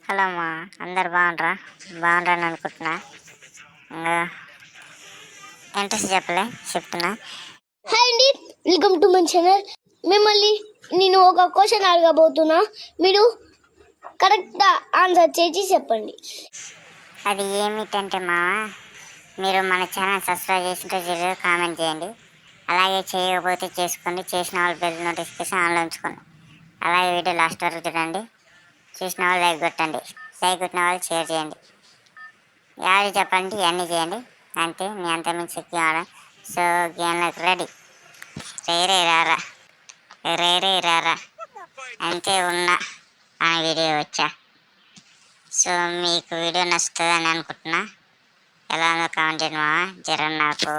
Hello అమ్మా, అందరు బాగుంటారా? బాగుంటారని అనుకుంటున్నా. ఇంకా ఇంట్రెస్ట్ చెప్తున్నా. హాయ్ అండి, వెల్కమ్ టు మై ఛానల్. మిమ్మల్ని నేను ఒక క్వశ్చన్ అడగబోతున్నా, మీరు కరెక్ట్గా ఆన్సర్ చేసి చెప్పండి. అది ఏమిటంటే మీరు మన ఛానల్ సబ్స్క్రైబ్ చేసింటే జరూరు కామెంట్ చేయండి. అలాగే చేయకపోతే చేసుకోండి, చేసిన వాళ్ళు బెల్ నోటిఫికేషన్ ఆన్లో ఉంచుకోండి. అలాగే వీడియో లాస్ట్ వరకు చూడండి. చూసిన వాళ్ళు లైక్ కొట్టండి, లైక్ కొట్టిన వాళ్ళు షేర్ చేయండి. యాడ్ చెప్పండి, ఇవన్నీ చేయండి. అంతే, మీ అంత మించి ఎక్కువ. So గేమ్లకు ready. రేరే రారా అంతే ఉన్నా ఆ వీడియో వచ్చా. సో మీకు వీడియో నచ్చుతుందని అనుకుంటున్నా. ఎలా ఉందో కామెంట్ చేయండి జర నాకు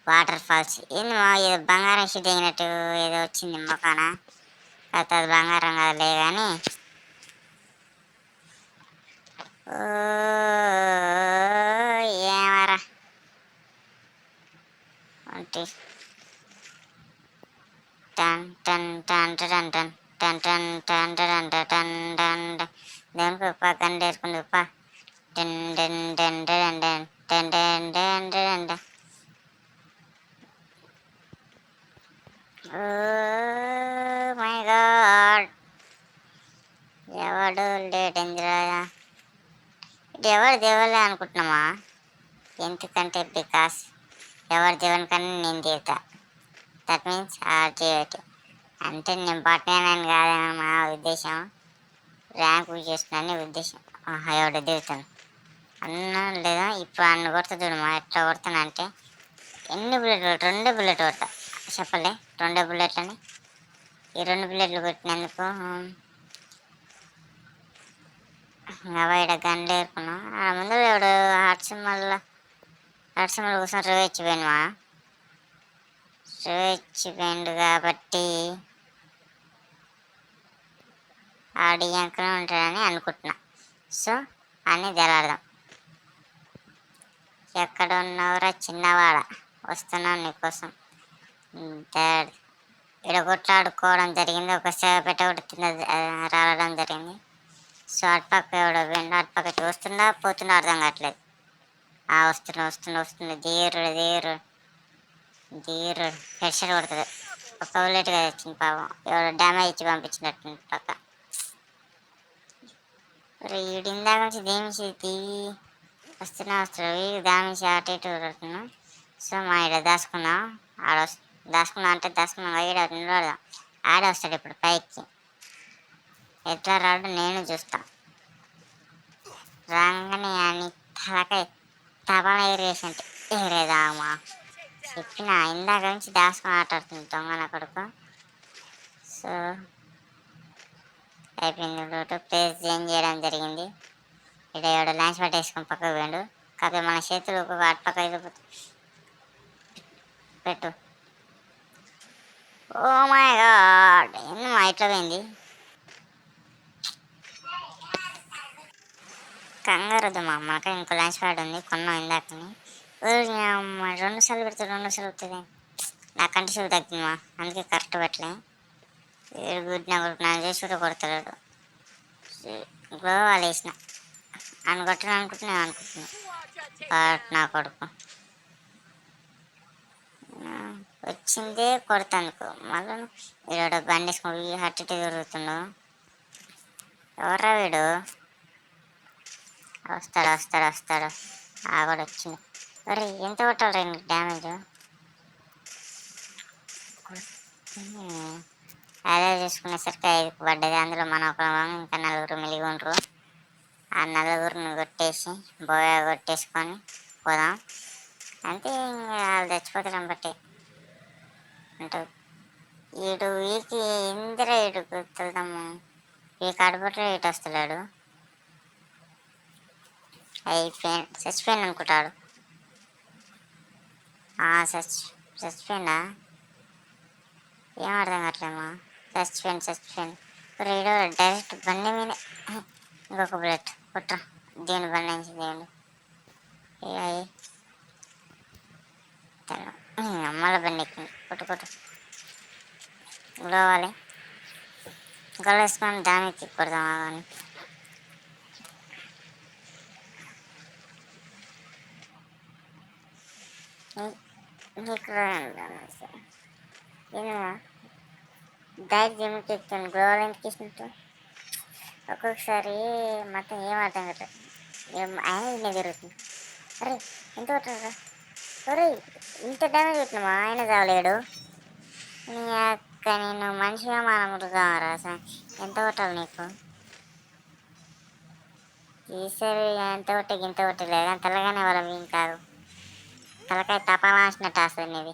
వాటర్ ఫాల్స్ ఏంది ఏదో బంగారం షీట్ దిగినట్టు ఏదో వచ్చింది మొక్కన. కాకపోతే అది బంగారం కాదులే కానీ ఏమరా అంటే టన్ టన్ టన్ టన్ టన్ టన్ టన్ టన్ టన్ టన్ టన్ దేవునికి ఉప్ప గంట వేసుకుంది ఉప్ప ten ten ten ten ten ten ten ten ten ten. My God, ఎవడు లేటెందిరా. ఇది ఎవరు దేవుళ్ళే అనుకుంటున్నామా? ఎందుకంటే బికాస్ ఎవరి దేవుని కన్నా నేను తీరుతా. దట్ మీన్స్ ఆర్జేటి అంటే నేను పట్టణాన్ని కాదని మా ఉద్దేశం. ర్యాంక్ చేస్తున్నాను ఉద్దేశం. ఎవడ దిగుతాను అన్నా లేదా ఇప్పుడు అన్న కొడతా చూడమా ఎట్లా కొడతానంటే ఎన్ని బుల్లెట్లు, 2 బుల్లెట్ కొడతా. చెప్పలే 2 బుల్లెట్లని. ఈ 2 బుల్లెట్లు కొట్టినందుకు బయట గన్లు ఏరుకున్నాం. ఆ ముందు ఎవడు హార్ట్ సింబల్ కోసం రేచిపోయినవా? రేచిపోయిండు కాబట్టి ఆడి వెనకనే ఉంటాడని అనుకుంటున్నా. సో అని తెలాడదాం. ఎక్కడ ఉన్నవరా చిన్నవాడ, వస్తున్నాం నీకోసం. ఇక్కడ కొట్లాడుకోవడం జరిగింది. ఒక పెట్ట ఒకటి కింద రావడం జరిగింది. సో అటుపక్క ఎవడో వెండు అటుపక్క వస్తుందా పోతుందా అర్థం కావట్లేదు. వస్తుంది ధీరుడు హెడ్షాట్ కొడుతుంది. ఒక బుల్లెట్గా వచ్చింది పాపం. ఎవడో డ్యామేజ్ ఇచ్చి పంపించినట్టు పక్క. వీడి ఇందాక నుంచి దేమిసి తీవి వస్తాడు. వీడికి దామిసి అటు ఇటు కొడుతున్నాం. సో మా ఇక్కడ దాచుకున్నాం. దాచుకున్నాం ఈడ నిలబడదాం. ఆడే వస్తాడు ఇప్పుడు పైకి. ఎట్లా రాడు నేను చూస్తా. రాగానే అని తలకాయ తపాల ఎగిరేసినట్టు ఎగిరేదామా చెప్పిన. ఇందాక నుంచి దాచుకొని ఆటాడుతుంది దొంగన కొడుకు. సో అయిపోయింది. బ్లూటూత్ ప్లేస్ చేంజ్ చేయడం జరిగింది. ఇక్కడ ఎవడో ల్యాంచ్ పట్టి వేసుకొని పక్కకు పోయాడు. కాకపోతే మన చేతులు అటు పక్క పెట్టు. ఓ మై గాడ్, ఏంది మా ఇట్లా పోయింది. కంగారొద్దు మనక ఇంకో ల్యాంచ్ ప్యాడ్ ఉంది, కొన్నాం ఇందాకని. 2 సార్లు పెడుతుంది. నాకంటే చూపు తగ్గింది అందుకే కరెక్ట్ పెట్టలే. గుడ్నా చేసి కూడా కొడతాడు. గ్లోవాల్ వేసిన అని కొట్టడం అనుకుంటున్నా నా కొడుకు వచ్చిందే కొడతానుకో. మళ్ళీ వీడు బండి వేసుకుని హట్టి తిరుగుతుండు. ఎవర్రా వీడు? వస్తాడు. ఆ కూడా వచ్చింది. మరి ఎంత కొట్టాలి నీకు డ్యామేజ్? అదే చూసుకునేసరికి 5కి పడ్డది. అందులో మన ఒక ఇంకా 4 మిలిగి ఉండరు. ఆ 4 కొట్టేసి బోయా కొట్టేసుకొని పోదాం. అంతే, ఇంకా వాళ్ళు తెచ్చిపోతాం బట్టి అంటారు. వీకి ఇందిరా గుర్తుదాము. ఈ కడుపుట్లో ఇటు వస్తున్నాడు. చచ్చిపోయాను అనుకుంటాడు. చచ్చిపోయిందా? ఏం అర్థం కావట్లేమా. చచ్చిపోయాను. రేడో డైరెక్ట్ బండి మీద ఇంకొక బుల్లెట్ కొట్ట. దేవుని బండి నుంచి దేవుని అమ్మల బండి ఎక్కింది. కొట్టు. గ్లోవాలి గొల్ల వేసుకొని డామేకి కొడదామా అని. ఇక్కడ డైరెక్ట్ జిమ్కి ఎక్కుతాను. గోవాలు ఎందుకు ఇచ్చినట్టు ఒక్కొక్కసారి మొత్తం ఏం అర్థం కదా. ఆయన ఇన్నే జరుగుతుంది. అరే ఎంత కొట్టారా? అరే ఇంత డ్యామేజ్ పెట్టినామా? ఆయన చావలేడు. నీ అక్క నేను మనిషిగా మానముడుగా రాసా. ఎంత కొట్టాలి నీకు? ఈసారి ఎంత కొట్టే గింత కొట్టలేదు కానీ తెల్లగానే వాళ్ళ ఏం కాదు. తలకాయ తపాలాసినట్టు వస్తుంది ఇది.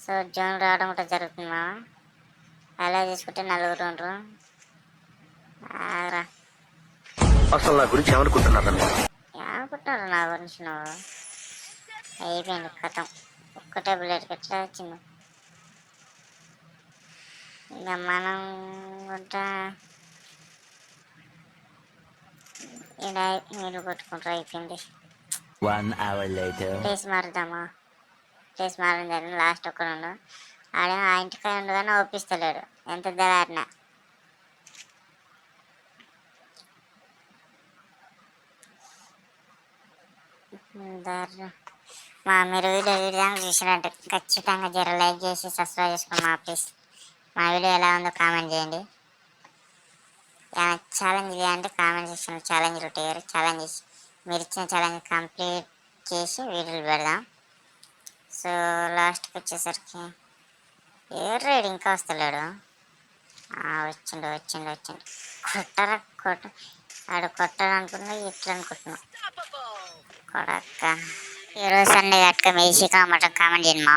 సో జోన్ రావడం కూడా జరుగుతుందా? అలా చేసుకుంటే నలుగురు ఉండరు. ఆగరా అసలు నా గురించి ఏమనుకుంటున్నారు? ఏమనుకుంటున్నారు నా గురించి నువ్వు? అయిపోయింది కథం. ఒక్కటే బుల్లెట్ ఎట్లా వచ్చింది. ఇంకా మనం కూడా ఇలా మీరు కొట్టుకుంటారు. అయిపోయింది. 1 hour later. ప్లేస్ మారుద్దామా? ప్లేస్ మారింది జరిగింది. లాస్ట్ ఒక్కడు ఆడే ఆ ఇంటికాయ ఉండగానే ఒప్పిస్తలేడు ఎంత దళారినా. మీరు వీడియో వీడియోగా చూసినట్టు ఖచ్చితంగా జర లైక్ చేసి సబ్స్క్రైబ్ చేసుకోండి మా ప్లీజ్. మా వీడియో ఎలా ఉందో కామెంట్ చేయండి. ఛాలెంజ్ చేయాలంటే కామెంట్ సెక్షన్లో ఛాలెంజ్ ఉంటాయి. ఛాలెంజ్ చేసి మీరు ఇచ్చిన ఛాలెంజ్ కంప్లీట్ చేసి వీడియోలు పెడదాం. సో లాస్ట్కి వచ్చేసరికి ఏ రైడ్ ఇంకా వస్తలేడు. వచ్చిండు కొట్టరా ఆడు కొట్టాలనుకున్నా ఇట్లా అనుకుంటున్నా. కొడక్క ఈరోజు సండే కట్టుక మేసి కామెంట్ చేయండి మా.